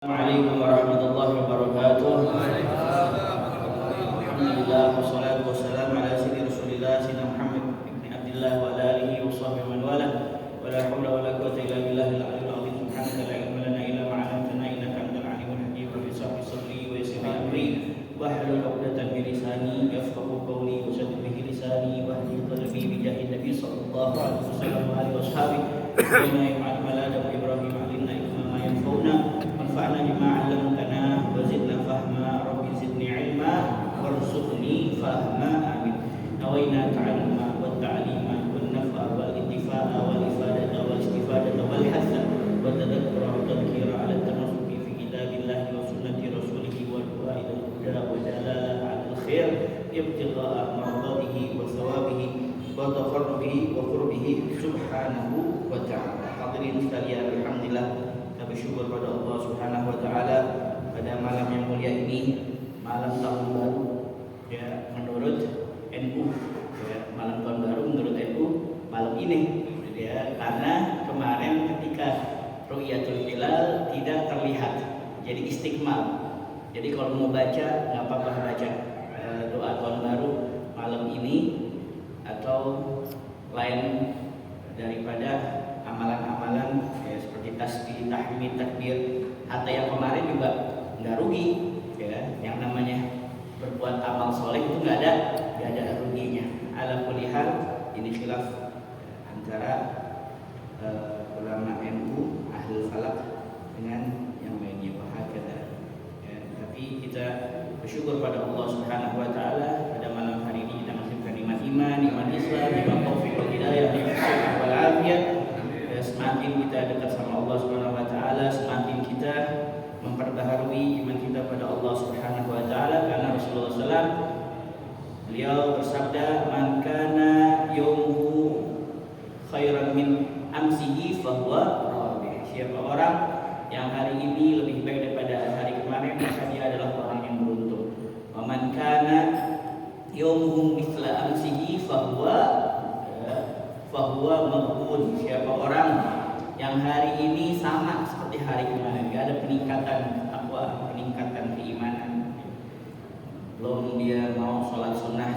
Assalamualaikum warahmatullahi wabarakatuh. Alhamdulillah wassalatu wassalamu ala sayyidina Rasulillah sayyidina Muhammad ibn Abdullah wa ala alihi wa sahbihi man wala wa la haula wa la quwwata illa billahil aliyyil azim. Subhanaka la ilma lana illa ma 'allamtana innaka antal alimul hakim. Rabbi shrah li sadri wa yassir li amri wahlul 'uqdatam min lisani yafqahu qawli wa saddid bihi lisani wa hdini qalbi bi jahi nabi sallallahu alaihi wasallam wa alihi washabihi wa ma ya'lamu Adam Ibrahim alimna ma yanfa'una wanfa'na bima 'allamtana wa zidna fahma rabbi zidni 'ilma warzuqni fahma amin. Nawaina ta'alluma wa ta'lima wan naf'a wal intifa'a wal ifadata wal istifadata wal hadza wa tadhakkura wa tadhkira 'ala at-tamassuki fi kitabillahi wa sunnati rasulih wal du'a ila al-huda wa dalala 'ala al-khair ibtigha'a mardatihi wa thawabihi wa taqarrubihi wa qurbihi subhanahu wa ta'ala. Hadirin sekalian, alhamdulillah kita bersyukur pada Allah Subhanahu wa taala pada malam yang mulia ini, malam tahun baru ya menurut NU ya, malam tahun baru menurut NU malam ini ya, karena kemarin ketika Ru'yatul Hilal tidak terlihat jadi istiqmal. Jadi kalau mau baca nggak apa-apa baca doa tahun baru malam ini atau lain daripada amalan-amalan ya, seperti tasbih, tahmid, takbir, hatta yang kemarin juga nggak rugi ya. Yang namanya berbuat amal soleh itu nggak ada ruginya. Ala kulli hal ini khilaf antara ulama NU ahlul falak dengan yang lainnya wahakata ya. Tapi kita bersyukur pada Allah Subhanahu wa taala pada malam hari ini kita masih nikmat iman, nikmat Islam, nikmat taufik wal hidayah, nikmat sehat wal afiyah. Semakin kita dekat sama Allah Subhanahu wa taala, semakin kita memperbaharui iman kita pada Allah Subhanahu wa taala, karena Rasulullah SAW beliau bersabda, "Man kana yaumuhu khairan min amsihi fahuwa rabih." Siapa orang yang hari ini lebih baik daripada hari kemarin, maka dia adalah orang yang beruntung. Wa man kana yaumuhu mithla amsihi fahuwa maghbun. Siapa orang yang hari ini sama seperti hari kemarin, gak ada peningkatan takwa, peningkatan keimanan, belum dia mau sholat sunnah,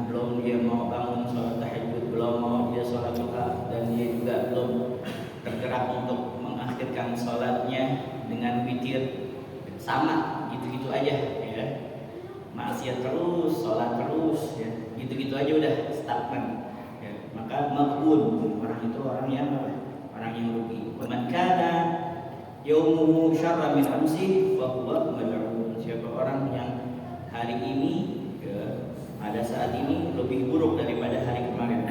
belum dia mau bangun sholat tahajud, belum mau dia sholat duha, dan dia juga belum tergerak untuk mengakhirkan sholatnya dengan witir, sama gitu-gitu aja ya, maksiat terus, sholat terus ya, gitu-gitu aja udah stagnan. Maka maghbun, orang itu orang yang rugi. Wa man kana yaumuhu syarran min amsi fa huwa mal'un. Siapa orang yang hari ini ya, pada saat ini lebih buruk daripada hari kemarin,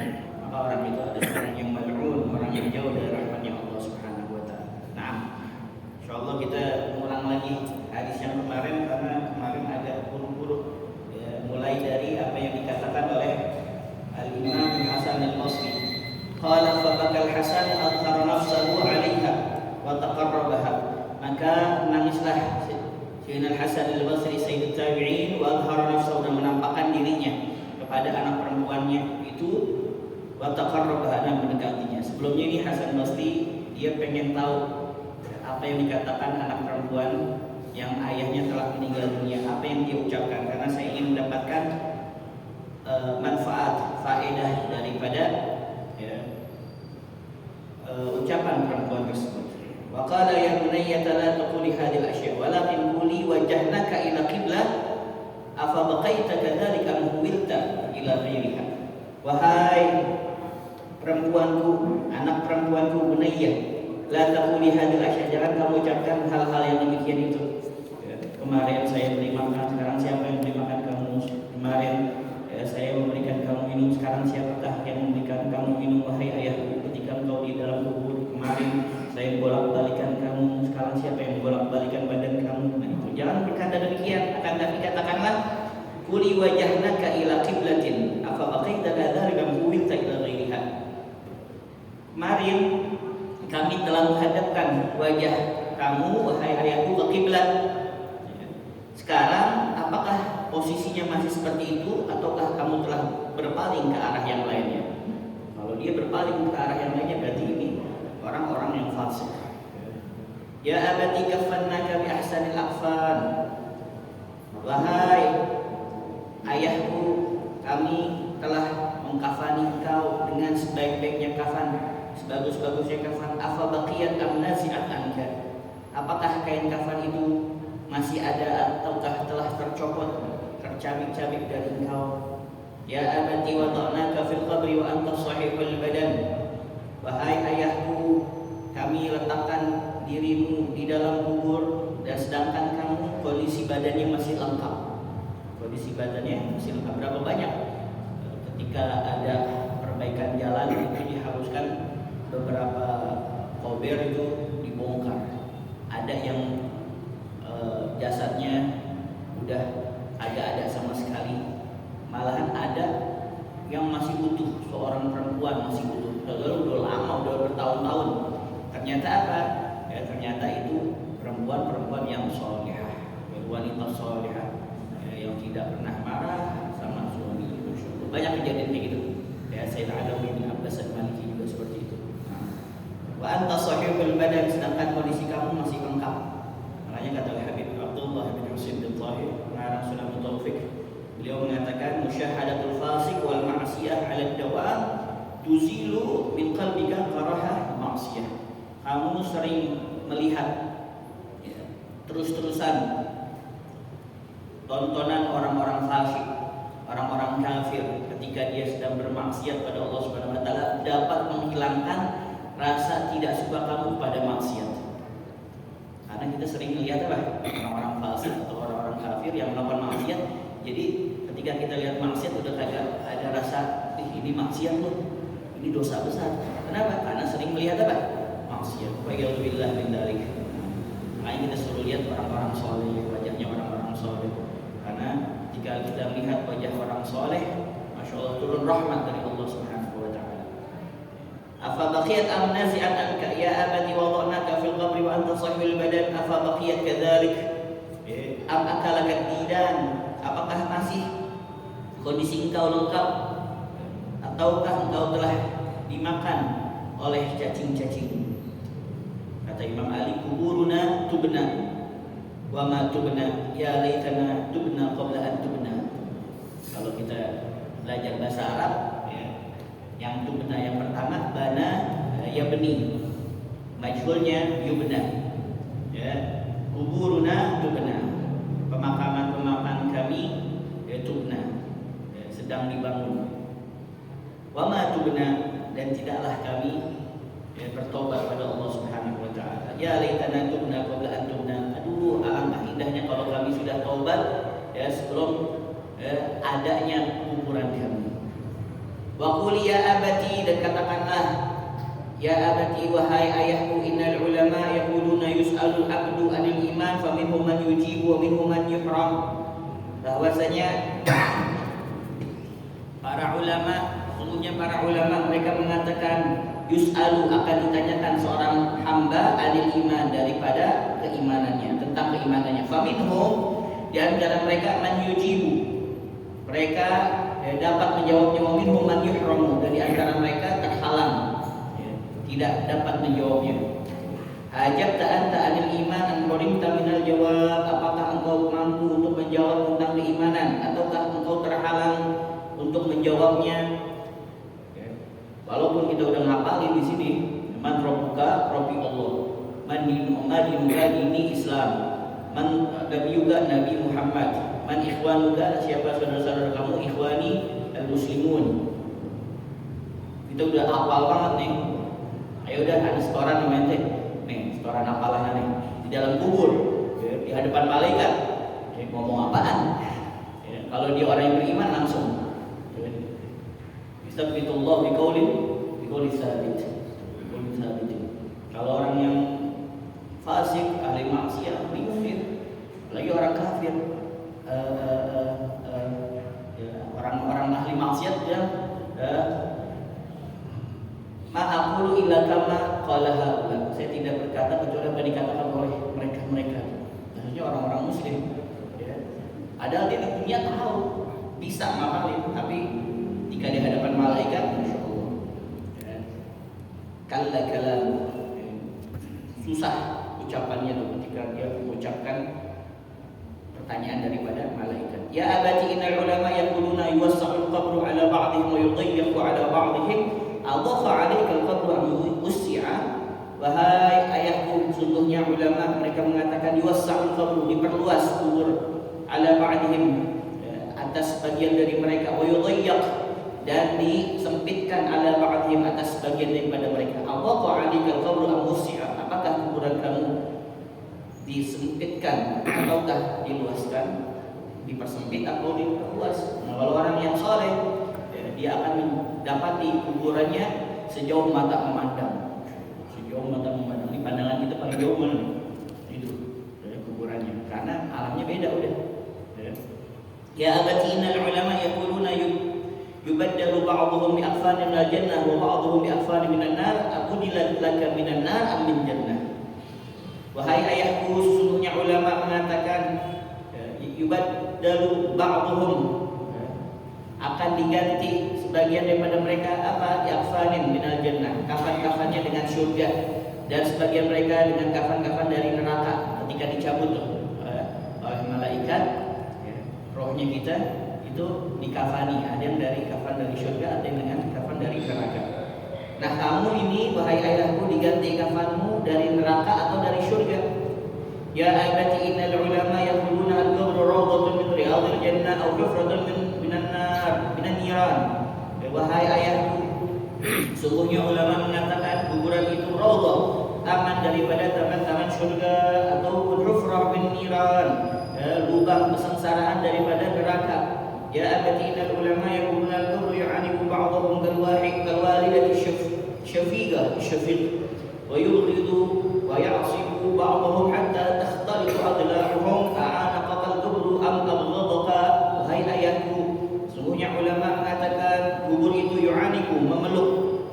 maka orang itu adalah orang yang mal'un, orang yang jauh dari rahmatnya Allah Subhanahu wa taala. Nah, insyaallah kita ulang lagi hadis yang kemarin, karena kemarin agak buruk-buruk ya, mulai dari apa yang dikatakan oleh Al-Imam Hasan Al-Basri. Qala fa bakal Hasan adhara nafsahu 'alaiha wa taqarrabaha. Maka nangislah Sayyidina Hasan Al-Basri sayyidut tabi'in wa adhara nafsahu, dan menampakkan dirinya kepada anak perempuannya itu, wa taqarrabaha, dan mendekatinya. Sebelumnya ini Hasan Basri dia pengen tahu apa yang dikatakan anak perempuan yang ayahnya telah meninggal dunia, apa yang dia ucapkan, karena saya ingin mendapatkan manfaat, faedah daripada ya, ucapan perempuan tersebut. Wa qala ya bunayya la taquli hadhil asya walakin quli wajhahnaka ila qiblah afa baqaita kadzalika muwilta ila ghairiha. Wahai perempuanku, anak perempuanku bunayya, la taquli hadhil asya, jangan kamu ucapkan hal-hal yang demikian itu ya. Kemarin saya beri makan, sekarang siapa yang beri makan kamu? Kemarin saya memberikan kamu minum, sekarang siapakah yang memberikan kamu minum? Wahai ayahku, ketika engkau di dalam kubur kemarin saya bolak-balikan kamu, sekarang siapa yang bolak-balikan badan kamu? Nah itu, jangan berkata demikian, akan tapi katakanlah kuli wajahnaka ila qiblatin afa baqaita kadzalika muwilta ila ghairiha. Kemarin kami telah menghadapkan wajah kamu wahai ayahku ke kiblat. Sekarang apakah posisinya masih seperti itu, ataukah kamu telah berpaling ke arah yang lainnya? Kalau dia berpaling ke arah yang lainnya, berarti ini orang-orang yang fasik. Ya abati kafannaka bi ahsanil akfan. Wahai ayahku, kami telah mengkafani engkau dengan sebaik-baiknya kafan, sebagus-bagusnya kafan. Afa baqiyat am nazi'at anka. Apakah kain kafan itu masih ada ataukah telah tercopot, tercabik-cabik dari engkau? Ya abati wada'naka fil qabri wa anta sahihul badan. Wahai ayahku, kami letakkan dirimu di dalam kubur dan sedangkan kamu kondisi badannya masih lengkap. Kondisi badannya masih lengkap. Berapa banyak ketika ada perbaikan jalan itu diharuskan beberapa kober itu dibongkar. Ada yang jasadnya udah ada sama sekali. Malahan ada yang masih utuh, seorang perempuan masih utuh. Udah lama, udah bertahun-tahun. Ternyata apa? Ya, ternyata itu perempuan yang solehah, wanita solehah, yang tidak pernah marah sama suami. Banyak kejadian kayak gitu. Ya, Sayyidina Ali bin Abbas al-Maliki juga seperti itu. Wa anta sahihul badan, sedangkan kondisi kamu masih lengkap. Makanya kata Habib Abdullah bin Husain bin Tahir, pengarang Sunan Taufik, beliau mengatakan musyahadatul fasik wal ma'siyah 'ala dawam tuzilu min qalbika karahah ma'siyah. Kamu sering melihat ya, terus-terusan tontonan orang-orang fasik, orang-orang kafir ketika dia sedang bermaksiat pada Allah Subhanahu wa taala, dapat menghilangkan rasa tidak suka kamu pada maksiat. Karena kita sering melihat apa? Orang-orang fasik atau orang-orang kafir yang melakukan maksiat. Jadi ketika kita lihat maksiat udah kayak ada rasa ini maksiat loh, ini dosa besar. Kenapa? Karena sering melihat apa? Maksiat. Wa'iyadzubillah min dzalik. Makanya kita suruh lihat orang-orang soleh, wajahnya orang-orang soleh. Karena jika kita melihat wajah orang soleh, masya Allah turun rahmat dari Allah Subhanahu wa taala. Afa baqiyat am nazi'at anka ya abati wada'naka fil qabri wa anta sahihul badan afa baqiyat kadzalik am akalaka didan. Apakah masih kondisi engkau lengkap ataukah engkau telah dimakan oleh cacing-cacing? Kata Imam Ali, kuburuna tubna wa ma tubna ya laitana tubna qabla an tubna. Kalau kita belajar bahasa Arab ya, yang tubna yang pertama bana yabni, majhulnya yubna. Ya, kuburuna tubna, pemakaman kami ya tubna, ya, sedang dibangun. Wa ma tubna, dan tidaklah kami ya, bertobat pada Allah Subhanahu wa taala. Ya laitana tubna qabla an tubna. Aduh, alangkah indahnya kalau kami sudah taubat ya sebelum adanya kuburan kami. Wa qul ya abati, dan katakanlah ya abati, wahai ayahku, innal ulama yaquluna yus'alul abdu anil iman faminhum man yujibu wa minhum man yuhram. Bahwasanya para ulama, sesungguhnya para ulama mereka mengatakan yus'alu, akan ditanyakan seorang hamba anil iman, daripada keimanannya, tentang keimanannya. Faminhum, di antara mereka man yujibu, mereka dapat menjawabnya, wa minhum man yuhramu, dan di antara mereka terhalang tidak dapat menjawabnya. Ajabta anta anil iman an qarimta minal jawab, apakah engkau mampu untuk menjawab tentang keimanan ataukah engkau terhalang untuk menjawabnya? Walaupun kita udah ngapalin di sini, man rabbuka, rabbi Allah, man dinuka ini Islam, man nabiyuka Nabi Muhammad, man ikhwanuka, siapa saudara-saudara kamu, ikhwani al-muslimun. Kita udah hafal banget nih. Ayo udah ada setoran namanya nih, setoran hafalan nih di dalam kubur, ya, di hadapan malaikat. Ya, ngomong apaan? Ya, kalau dia orang yang beriman langsung. Bismillahirrahmanirrahim biqauli sabit. Kalau orang yang fasik, ahli maksiat, kafir, lagi orang kafir, orang-orang ahli maksiat yang ma'aqulu illa kama qala haula. Saya tidak berkata kecuali apa dikatakan oleh mereka. Maksudnya orang-orang muslim. Ya. Padahal dia di dunia tahu bisa ngapalin, tapi jika di hadapan malaikat, masya Allah, kalla kalam, susah ucapannya tuh ketika dia mengucapkan pertanyaan daripada malaikat. Ya abati innal ulama yaquluna yuwassa'ul qabru ala ba'dihim wa yudayyiqu ala ba'dihim adhafa 'alaika al-qabru am ussi'a. Wahai ayahku, sungguhnya ulama mereka mengatakan yuwassa'ul qabru, diperluas kubur, ala ba'dihim, atas bagian dari mereka, wa yudayyiq, dan disempitkan, ala ba'dihim, atas bagian daripada mereka. Adhafa 'alaika al-qabru am ussi'a, apakah kuburan kamu disempitkan ataukah diluaskan, dipersempit atau diperluas? Nah, kalau orang yang soleh, dia akan mendapati kuburannya sejauh mata memandang. Sejauh mata memandang. Di pandangan kita paling jauh mana? Itu kuburannya. Karena alamnya beda udah. Ya abati innal ulama yaquluna yubaddalu ba'dhum bi aqfanin minal jannah wa ba'dhum bi aqfanin minan nar, abudilat laka minan nar am min jannah. Wahai ayahku, sesungguhnya ulama mengatakan yubaddalu ba'dhum, akan diganti sebagian daripada mereka apa? Yaqfanin minal jannah, kafan-kafannya dengan surga, dan sebagian mereka dengan kafan-kafan dari neraka ketika dicabut oleh malaikat, rohnya kita itu dikafani, ada yang dari kafan dari surga, ada yang dengan kafan dari neraka. Nah, kamu ini wahai ayahku diganti kafanmu dari neraka atau dari surga. Ya abati innal ulama yaquluna al-qabru rawdatun min riyadil jannah aw hufratun minan nar, minan niran. Wahai ayahku, sungguhnya ulama mengatakan kuburan itu rawdah, taman daripada taman-taman surga, ataupun hufrah min niran, lubang kesengsaraan daripada neraka. Ya abati innal ulama yaquluna al-qabru yu'aniku ba'dhum kalwalidati syafiqah wa yughidu wa ya'sibu ba'dhum hatta takhtalitu adla'uhum a'anaqal qabru am abghadaka. Wahai ayahku, sungguhnya ulama mengatakan kubur itu yu'aniku, memeluk,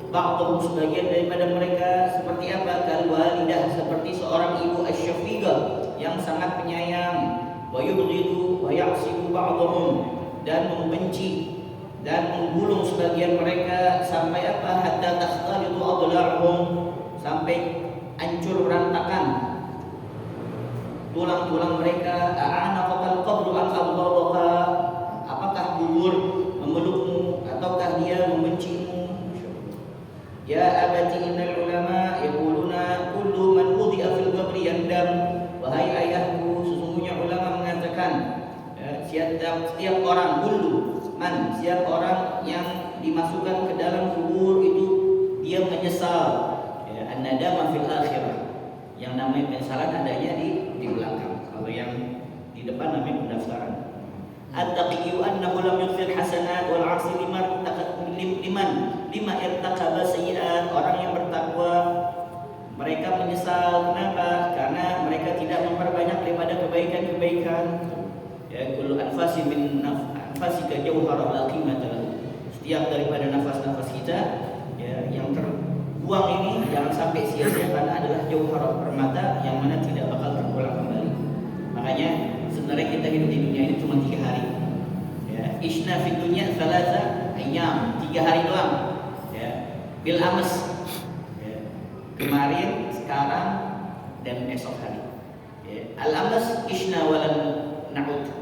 ba'dhum, sebagian daripada mereka, seperti apa? Kalwalidah, seperti seorang ibu asy-syafiqah yang sangat penyayang. Wa yughidu wa ya'sibu ba'dhum, dan membenci dan menggulung sebagian mereka, sampai apa? Hatta takhtalitu adla'uhum, sampai hancur berantakan tulang-tulang mereka. A'anaqal qabru am abghadaka, apakah kubur memelukmu ataukah dia membencimu? Ya abati innal ulama yaquluna kullu man wudi'a fil qabri yandam. Wahai ayahku, sesungguhnya ulama mengatakan setiap orang, kullu man, setiap orang yang dimasukkan ke dalam kubur itu dia menyesal. An-nadama fil akhirah, yang namanya penyesalan adanya di belakang. Kalau yang di depan namanya pendaftaran. At-taqiyyu annahu lam yughfir hasanat wal 'asi lima irtaqaba sayyi'at. Orang yang bertakwa mereka menyesal, kenapa? Karena mereka tidak memperbanyak daripada kebaikan-kebaikan. Ya, kullu anfasi min anfasika jawharul aqimata. Setiap daripada nafas-nafas kita, ya, yang terbuang ini jangan sampai sia-sia, karena adalah jawharul permata yang mana tidak bakal terulang kembali. Makanya sebenarnya kita hidup di dunia ini cuma 3 hari. Ya, ishna fid dunya 3 ayyam, 3 hari doang. Ya, bil amas. Ya, kemarin, sekarang, dan esok hari. Ya, al amas ishna walan na'ud.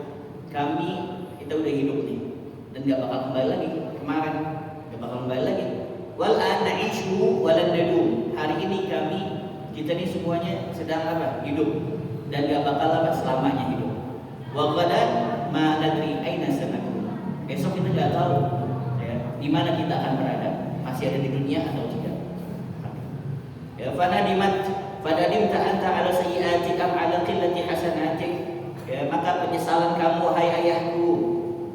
Kita udah hidup nih dan gak bakal kembali lagi. Kemarin gak bakal kembali lagi. Wal an na'ishu walan nadum. Hari ini kita ini semuanya sedang apa? Hidup, dan gak bakal apa? Selamanya hidup. Wa ghadan ma nadri aina sanakun. Besok kita gak tahu, ya, di mana kita akan berada. Masih ada di dunia atau tidak. Ya, fanadimta anta ala sayyi'atik am ala qillati hasanatik. Ya, maka penyesalan kamu, hai ayahku,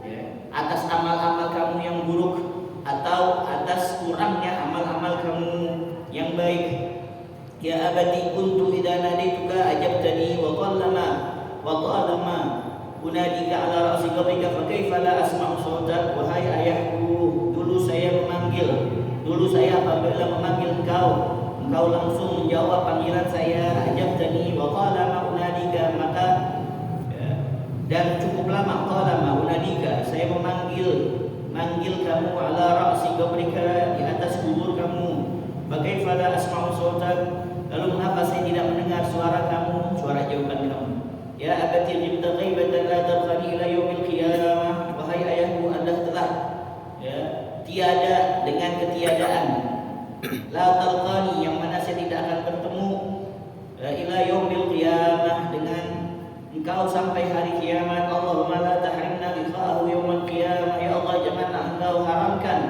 ya, atas amal-amal kamu yang buruk atau atas kurangnya amal-amal kamu yang baik. Ya abati kuntu idza nadituka ajabtani wa talama unadika ala ra'si qabrika fa kaifa la asma'u sautak. Wahai ayahku, dulu saya apabila memanggil engkau langsung menjawab panggilan saya. Ajabtani wa talama unadika, maka dan cukup lama, talama unadika, saya memanggil kamu, ala ra'si qabrika, di atas kubur kamu. Bagaimana asma'u sautak, Lalu mengapa saya tidak mendengar suara kamu, suara jawaban kamu? Ya abati ghibta ghaibatan la tarqani ila yaumil qiyamah. Wahai ayahku, Anda telah tiada dengan ketiadaan. La tarqani, yang mana saya tidak akan bertemu ila yaumil qiyamah, dengan engkau sampai hari kiamat. Allahumma la tahrimna liqa'ahu yaumil qiyamah. Ya Allah, janganlah engkau haramkan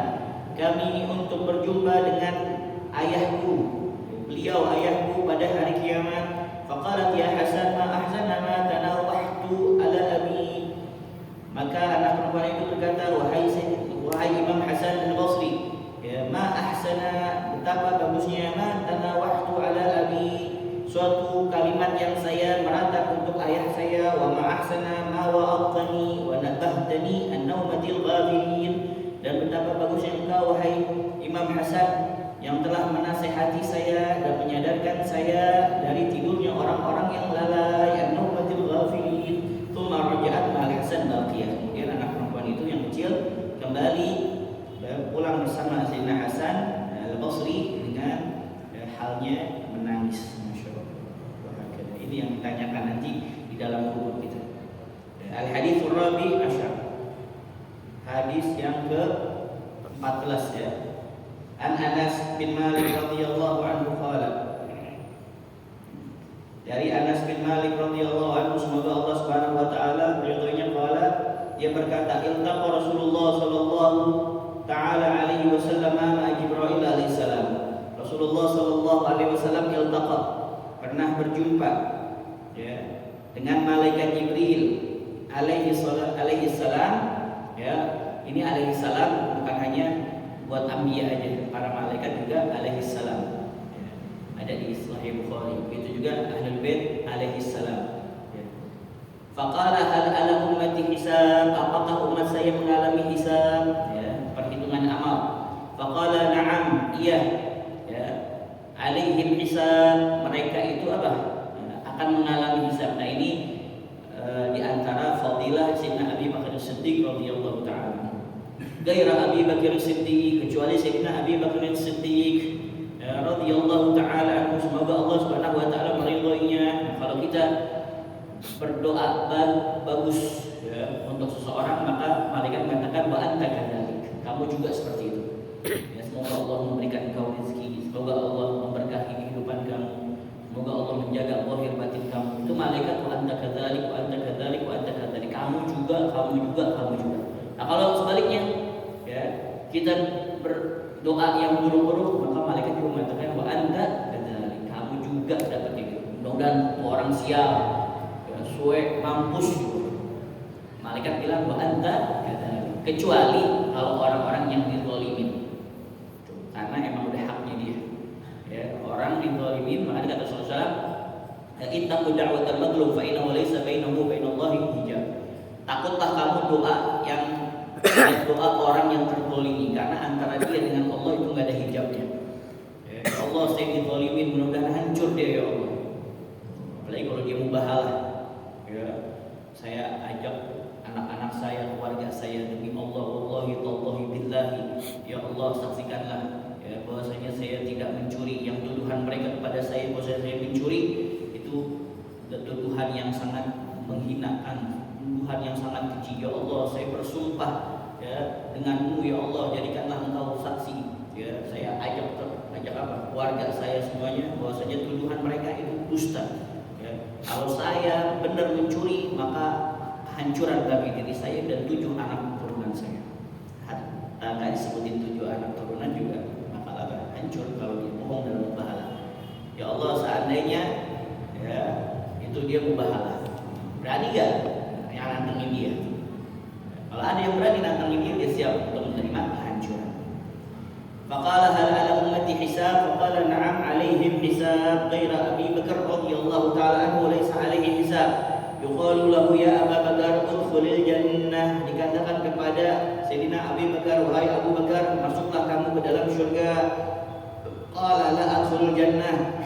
kami untuk berjumpa dengan ayahku, beliau ayahku pada hari kiamat. Faqalat ya Hasan ma ahzana ma tanawahtu ala abi. Maka anak perempuan itu berkata, wahai Imam Hasan al-Basri, ya, ma ahsana, betapa bagusnya, ma tanawahtu ala abi, suatu kalimat yang saya meratap untuk ayah saya. Wa ma ahsana ma wa'adtani wa nabahtani an naumatil ghafilin, dan betapa bagusnya engkau wahai Imam Hasan yang telah menasehati saya dan menyadarkan saya dari tidurnya orang-orang yang lalai, an-naumatil ghafilin. Tsumma raja'at ma'al Hasan baqiyah. Kemudian anak perempuan itu yang kecil kembali pulang bersama Sayyidina Hasan al-Basri dengan halnya menangis. Masyaallah. Ini yang ditanyakan nanti di dalam kubur kita. Al-haditsul rabi' asyar. Hadis yang ke-14 ya. An Anas bin Malik radhiyallahu anhu qala. Dari Anas bin Malik radhiyallahu anhu, semoga Allah Subhanahu wa taala meridhoinya, qala, dia berkata, iltaqa Rasulullah sallallahu taala alaihi wasallam ma Jibril alaihi salam. Rasulullah sallallahu alaihi wasallam iltaqa, pernah berjumpa ya dengan malaikat Jibril alaihi salam ya. Ini alaihi salam bukan hanya buat anbiya aja, para malaikat juga alaihi salam. Ya. Ada di Sahih Bukhari. Begitu juga Ahlul Bait alaihi salam. Ya. Faqala hal ala ummati hisab, apakah umat saya mengalami hisab? Ya, perhitungan amal. Faqala na'am, iya. Ya. Alaihim hisab, mereka itu apa? Ya, akan mengalami hisab. Nah ini di antara fadilah Sayyidina Abi Bakar As-Siddiq radhiyallahu ta'ala. Gairah Abi Bakar As-Siddiq, kecuali Sayyidina Abi Bakar As-Siddiq radhiyallahu ta'ala anhu, semoga Allah Subhanahu wa ta'ala meridhoinya. Kalau kita berdoa bagus ya, untuk seseorang, maka malaikat mengatakan wa anta kadzalik, kamu juga seperti itu. Ya, semoga Allah memberikan engkau rezeki, semoga Allah memberkahi kehidupan kamu, semoga Allah menjaga zahir batin kamu. Itu malaikat wa anta kadzalik, wa anta kadzalik, wa anta kadzalik, kamu juga, kamu juga, kamu juga. Nah, kalau sebaliknya ya, kita berdoa yang buruk-buruk, maka malaikat juga mengatakan wa anta kadzalik, kamu juga dapat itu. Mudah-mudahan orang sial, ya, suwe, mampus. Malaikat bilang wa anta kadzalik, kecuali kalau orang-orang yang dizalimin. Karena emang udah haknya dia. Ya, orang dizalimin, maka kata Rasulullah, ittaqu da'watal madlum fa innahu laysa bainahu wa bainallahi hijab. Takutlah kamu doa orang yang terzalimi, karena antara dia dengan Allah itu nggak ada hijabnya. Ya Allah, saya dizalimin, mudah-mudahan hancur dia ya Allah. Apalagi kalau dia mubahalah. Ya, saya ajak anak-anak saya, keluarga saya, demi Allah, wallahi tallahi billahi, ya Allah saksikanlah ya bahwasanya saya tidak mencuri. Yang tuduhan mereka kepada saya bahwasanya saya mencuri itu tuduhan yang sangat menghinakan, tuduhan yang sangat keji. Ya Allah, saya bersumpah ya denganmu ya Allah, jadikanlah engkau saksi. Ya, saya ajak apa? Keluarga saya semuanya bahwasanya tuduhan mereka itu dusta. Ya, kalau saya benar mencuri, maka kehancuran bagi diri saya dan 7 anak turunan saya. Hatta disebutin 7 anak turunan juga, maka hancur kalau dia bohong dan mubahalah. Ya Allah, seandainya ya itu dia mubahalah, berani gak yang nantangin dia? Kalau ada yang berani nantangin dia, dia siap untuk menerima kehancuran. Faqala hal ala ummati hisab, faqala na'am alaihim hisab, ghaira Abi Bakar radhiyallahu ta'ala anhu laysa alaihi hisab. Yuqalu lahu ya Abu Bakar udkhulil jannah, dikatakan kepada Sayyidina Abi Bakar, wahai Abu Bakar, masuklah kamu ke dalam syurga. Qala la adkhulul jannah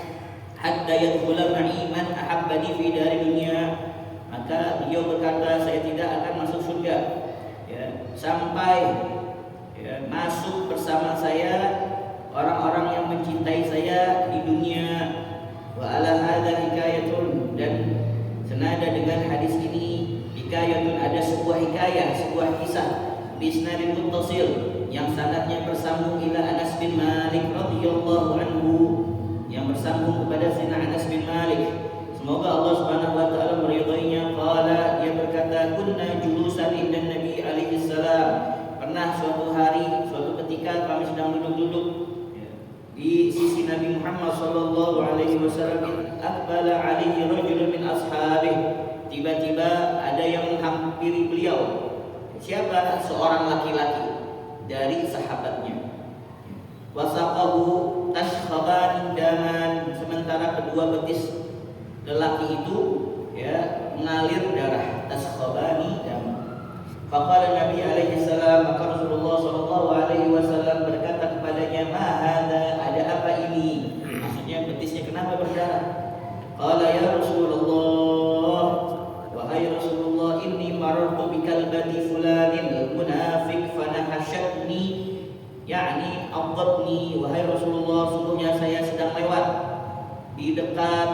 hatta yadkhula ma'i man ahabbani fi dari dunia. Maka beliau berkata, saya tidak akan masuk surga ya, sampai ya, masuk bersama saya orang-orang yang mencintai saya di dunia. Wa ala hadza hikayatun, dan senada dengan hadis ini hikayatun, ada sebuah hikayah, sebuah kisah bisnadin muttasil yang sanadnya bersambung ila Anas bin Malik radhiyallahu anhu, yang bersambung kepada Sayyidina Anas bin Malik, semoga Allah Subhanahu wa taala meridainya. Qala, dia berkata, kunna julusan inda Nabi alaihi salam, pernah suatu hari, suatu ketika kami sedang duduk-duduk di sisi Nabi Muhammad sallallahu alaihi wasallam. Aqbala alaihi rajulun min ashabih, tiba-tiba ada yang menghampiri beliau. Siapa? Seorang laki-laki dari sahabatnya. Wasaqahu tashkhaban daman, sementara kedua betis lelaki itu mengalir darah. Tashkhabani daman. Faqala Nabi alaihi salam, maka Rasulullah sallallahu alaihi wasallam berkata kepadanya, ma hadza, ada apa ini? Maksudnya betisnya kenapa berdarah? Qala ya Rasulullah, wahai Rasulullah, inni marartu bi kalbati fulanin munafiq fanahashatni, yakni adabni. Wahai Rasulullah, sungguhnya saya sedang lewat di dekat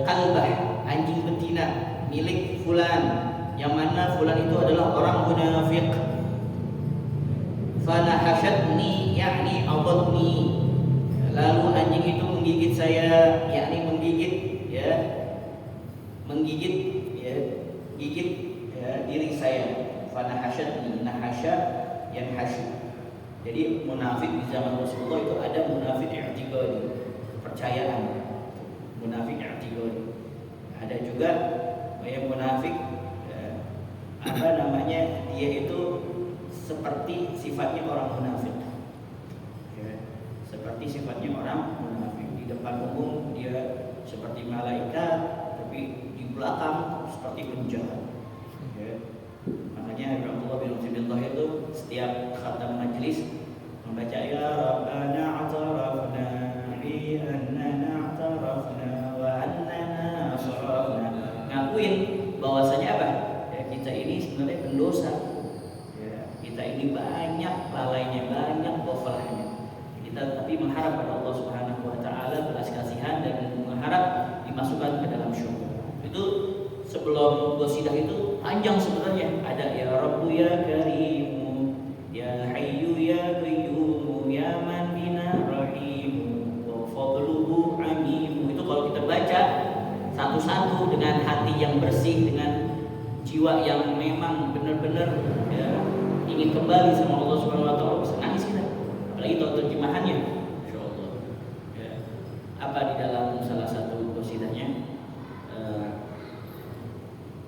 kalbah, anjing betina milik fulan, yang mana fulan itu adalah orang munafik. Fanahashatni, yakni adabni, lalu anjing itu menggigit saya, yakni menggigit diri saya. Fanahashatni, nahasya yanhashu. Jadi munafik di zaman Rasulullah itu ada munafik i'tiqadi, kepercayaan, munafik i'tiqadi. Ada juga yang munafik dia itu seperti sifatnya orang munafik. Seperti sifatnya orang munafik. Di depan umum dia seperti malaikat, tapi di belakang seperti penjahat. Makanya Abdullah bin Ubaidillah itu setiap khatam majlis membaca ya Rabbana a'tarafna bi annana a'tarafna wa annana asrafna, ngakuin bahwasanya apa? Kita ini sebenarnya pendosa. Kita ini banyak lalainya, banyak ghaflahnya. Kita tapi mengharap pada Allah Subhanahu wa taala belas kasihan dan mengharap dimasukkan ke dalam syurga. Itu sebelum qasidah itu panjang sebenarnya. Ada ya Rabbu ya Karimu, ya Hayyu ya Qayyum, ya Man bina Rahimu, wa fadluhu amimu. Itu kalau kita baca satu-satu dengan hati yang bersih, dengan jiwa yang memang benar-benar ingin kembali sama Allah Subhanahu wa taala, bisa nangis kita. Apalagi tahu terjemahannya. Insyaallah. Apa di dalam salah satu qasidahnya?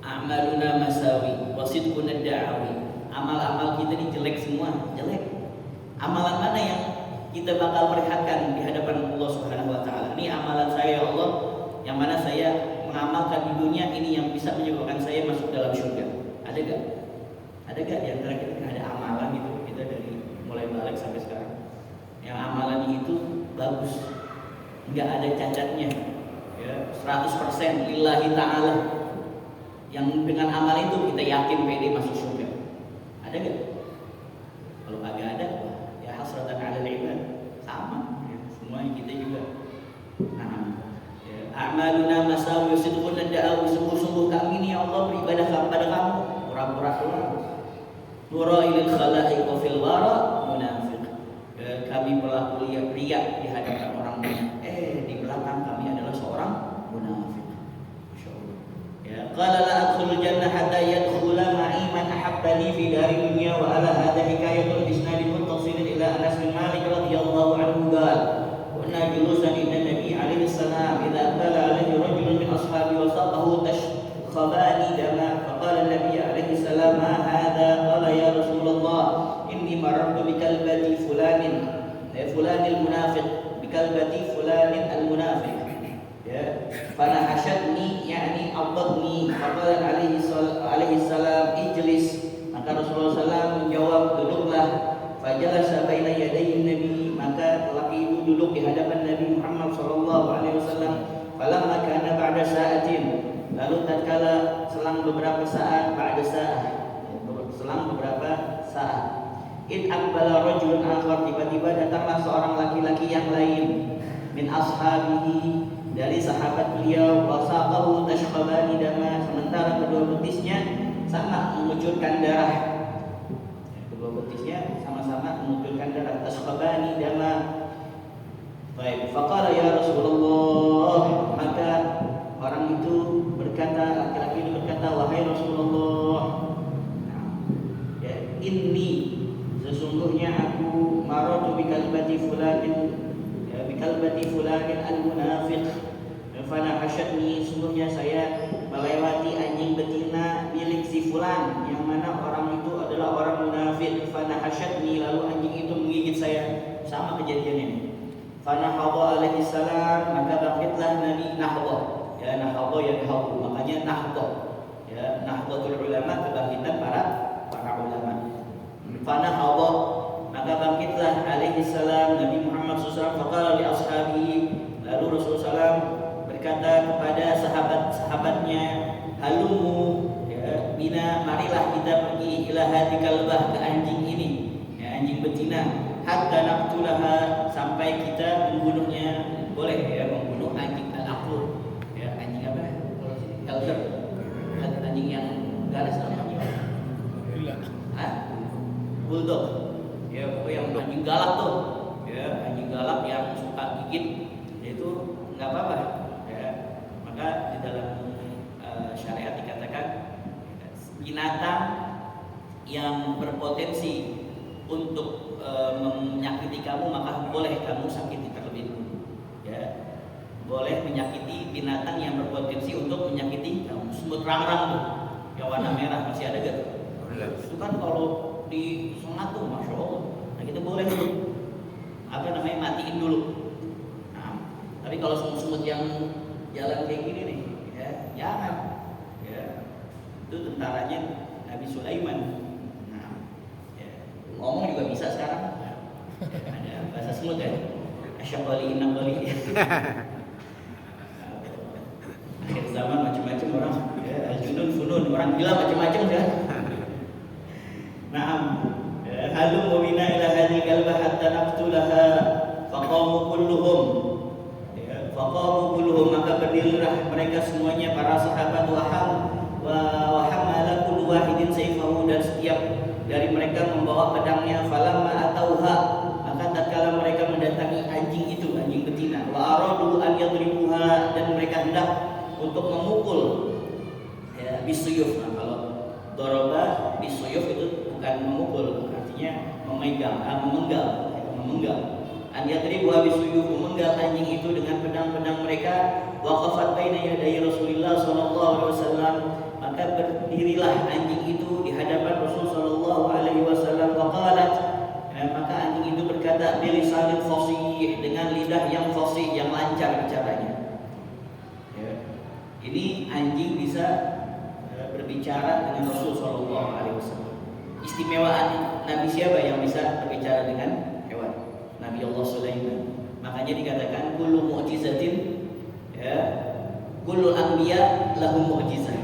Amaluna masawi wasidquna da'awi. Amal-amal kita ini jelek semua, jelek. Amalan mana yang kita bakal perlihatkan di hadapan Allah Subhanahu wa taala? Ini amalan saya ya Allah, yang mana saya mengamalkan di dunia ini yang bisa menyebabkan saya masuk dalam surga. Ada gak? Ada gak di antara kita ada amalan gitu, kita dari mulai balik sampai sekarang yang amalannya itu bagus, nggak ada cacatnya, 100% lillahi ta'ala, yang dengan amal itu kita yakin pede masuk surga. Ada gak? Kalau agak ada, ya hasratan 'alal ibad, sama semuanya kita juga. Amaluna masawi sidqun da'awi, sungguh-sungguh kami ini ya Allah beribadah kepada kamu pura-pura doang. Nurailil khalaiq wa fil wara munafiq. Kami pelaku riya di hadapan orang banyak, di belakang kami adalah seorang munafik. Masyaallah. Ya, qala la adkhulul jannah hatta yadkhula ma'i man ahabbani fi dari dunya wa ala hadha hikayatun isnadin muttasilin ila Anas bin Malik radhiyallahu anhu qala kunna julusan inda Nabi alaihi salam idza qala alaihi rajulun min ashabi wa saqahu tashkhabani dama faqala Nabi alaihi salam ma hadha qala ya Rasulullah inni marartu bi kalbati fulanin fulanil munafiq bi kalbati fulanin al munafiq fanahashatni yani abadni faqala alaihi salam ijlis, maka Rasulullah SAW menjawab duduklah. Fajalasa baina yadayin Nabi, maka lelaki itu duduk di hadapan Nabi Muhammad sallallahu alaihi wasallam. Falamma kana ba'da sa'atin, lalu tatkala selang beberapa saat, selang beberapa saat, id aqbala rajulun akhar, tiba-tiba datanglah seorang laki-laki yang lain, min ashabihi, dari sahabat beliau, wasaqahu tashqabani dama, sementara kedua betisnya sama mengucurkan darah. Kedua betisnya sama-sama mengucurkan darah, tashqabani dama. Baik, faqala ya Rasulullah, maka orang itu berkata, laki-laki itu berkata, wahai Rasulullah, ya, inni sesungguhnya aku maratu bikalbati fulanin, ya, bikalbati fulanin al-munafiq, fana hasyatni, sungguhnya saya melewati anjing betina milik si fulan, yang mana orang itu adalah orang munafik. Fana hasyatni, lalu anjing itu menggigit saya. Sama kejadiannya. Fana hadha alaihi salam, maka bangkitlah Nabi nahdah. Ya, nahdah yang hawu, makanya nahdah. Ya, nahdhatul ulama, kebangkitan para ulama. Fana hadha, maka bangkitlah alaihi salam Nabi Muhammad SAW. Faqala li ashabihi, lalu Rasulullah SAW berkata kepada sahabat-sahabatnya, halumu, ya, bina, marilah kita pergi ila hadi kalbah, ke anjing ini, ya, anjing betina, hatta naqtulaha, sampai kita membunuhnya. Boleh ya membunuh anjing al-aqlur, ya, anjing apa? Elder, anjing yang garas namanya. Bulldog, ya, yang anjing galak tuh, ya, anjing galak yang suka gigit, itu nggak apa-apa. Maka di dalam syariat dikatakan binatang yang berpotensi untuk menyakiti kamu, maka boleh kamu sakiti terlebih dulu. Ya, boleh menyakiti binatang yang berpotensi untuk menyakiti kamu. Semut rangrang tuh, yang warna merah masih ada gak? Itu kan kalau di sunat tuh, masya Allah. Nah kita boleh tuh, apa namanya, matiin dulu. Nah, tapi kalau semut-semut yang jalan kayak gini nih, ya, jangan. Ya, itu tentaranya Nabi Sulaiman. Nah, ya, ngomong juga bisa sekarang. Ada bahasa semut ya. Asyaqali innaqali. Akhir zaman macam-macam orang, ya, junun funun, orang gila macam-macam ya. Naam, halum wabina ila hadhihi kalbah hatta naqtulaha, faqamu kulluhum. Faqamu kulluhum, maka berdirilah mereka semuanya, para sahabat, wa hamala kullu wahidin sayfahu, dan setiap dari mereka membawa pedangnya. Falamma atauha, maka tatkala mereka mendatangi anjing itu, anjing betina, wa aradu an yadribuha, dan mereka hendak untuk memukul, ya, bisuyuf. Nah, kalau doroba bisuyuf itu bukan memukul, artinya memenggal. An yadribuha bisuyuf, memenggal anjing itu dengan pedang-pedang mereka. Waqafat baina yaday Rasulullah sallallahu alaihi wasallam, maka berdirilah anjing itu di hadapan Rasul sallallahu alaihi wasallam. Waqalat, maka anjing itu berkata, bilisanil fasih, dengan lidah yang fasih, yang lancar bicaranya. Ya. Ini anjing bisa berbicara dengan Rasul sallallahu alaihi wasallam. Istimewaan Nabi siapa yang bisa berbicara dengan hewan? Nabi Allah Sulaiman. Makanya dikatakan kullu mu'jizatin, ya, kullu anbiya lahum mu'jizah.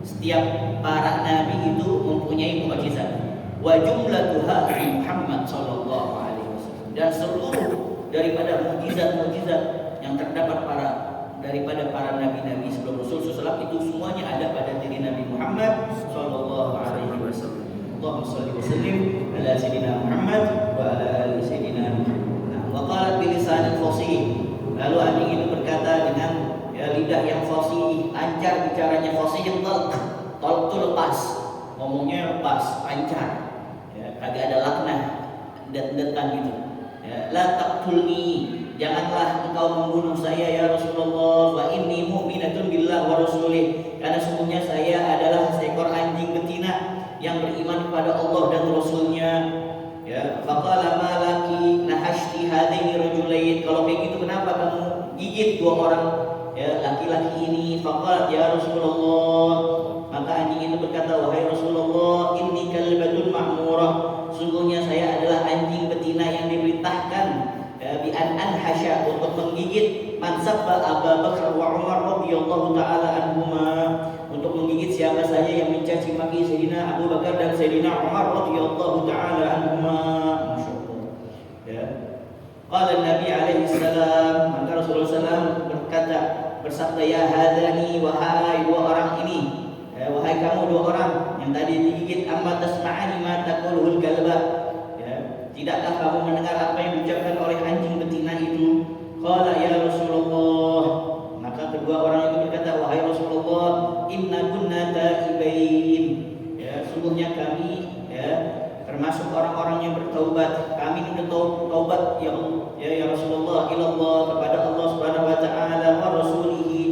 Setiap para nabi itu mempunyai mu'jizat. Wa jumlatuha Muhammad sallallahu alaihi wasallam. Dan seluruh daripada mu'jizat-mu'jizat yang terdapat daripada para nabi-nabi sebelum Rasul sallallahu itu semuanya ada pada diri Nabi Muhammad sallallahu alaihi wasallam. Allahumma shalli wa sallim ala sayyidina Muhammad wa ala ali sayyidina Muhammad. Wa qala bi lisanil fasih, lalu anjing itu berkata dengan, ya, lidah yang fasih, lancar bicaranya, fasih yang talq itu lepas, ngomongnya lepas, lancar, ya, kagak ada laknah, det-detan gitu. Ya, la taqtulni, janganlah engkau membunuh saya ya Rasulullah, wa inni mu'minatun billah wa rasulih, karena sesungguhnya saya adalah seekor anjing betina yang beriman kepada Allah dan Rasulnya. Ya, faqala ma laki nahashti hadaini rajulain, kalau kayak gitu kenapa kamu gigit dua orang, ya, laki-laki ini? Faqala ya Rasulullah, maka anjing itu berkata, wahai Rasulullah, inni kalbatun ma'murah, sungguhnya saya adalah anjing betina yang diperintahkan, ya, bi an anhasya, untuk menggigit man sabba Abu Bakar wa Umar radhiyallahu taala anhuma, untuk menggigit siapa saja yang mencaci maki Sayyidina Abu Bakar dan Sayyidina Umar radhiyallahu taala anhuma. Masyaallah. Ya. Qala Nabi alaihi salam, maka Rasulullah sallallahu berkata, bersabda, ya hadani, wahai dua orang ini, wahai kamu dua orang yang tadi digigit, amma tasma'ani ma taquluhul kalba, tidakkah kamu mendengar apa yang diucapkan oleh anjing betina itu? Qala ya Rasulullah, maka kedua orang itu berkata, wahai Rasulullah, inna kunna taibain, sungguhnya kami termasuk orang-orang yang bertaubat. Kami sudah taubat ya Rasulullah, ilallah, kepada Allah Subhanahu wa taala, wa rasulihi,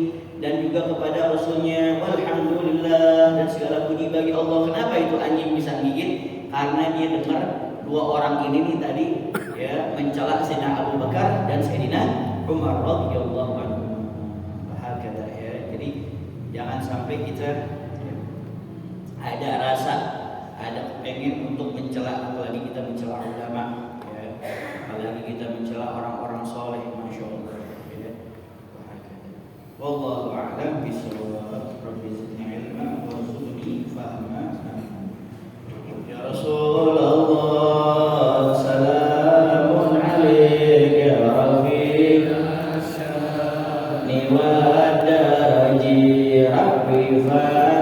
dan juga kepada rasulnya, walhamdulillah, dan segala puji bagi Allah. Kenapa itu anjing bisa gigit? Karena dia dengar dua orang ini nih tadi mencela Sayyidina Abu Bakar dan Sayyidina Umar radhiyallahu anhu. Bahakata jadi jangan sampai kita ada rasa, ada pengen untuk mencela, apalagi kita mencela ulama, apalagi kita mencela orang-orang soleh, masya Allah. Wallahu a'lam bishawab. Rabbi zidni ilma warzuqni fahma. Ya Rasulullah, salamun alaika ya Rafiq ni wadaji Rabbi fa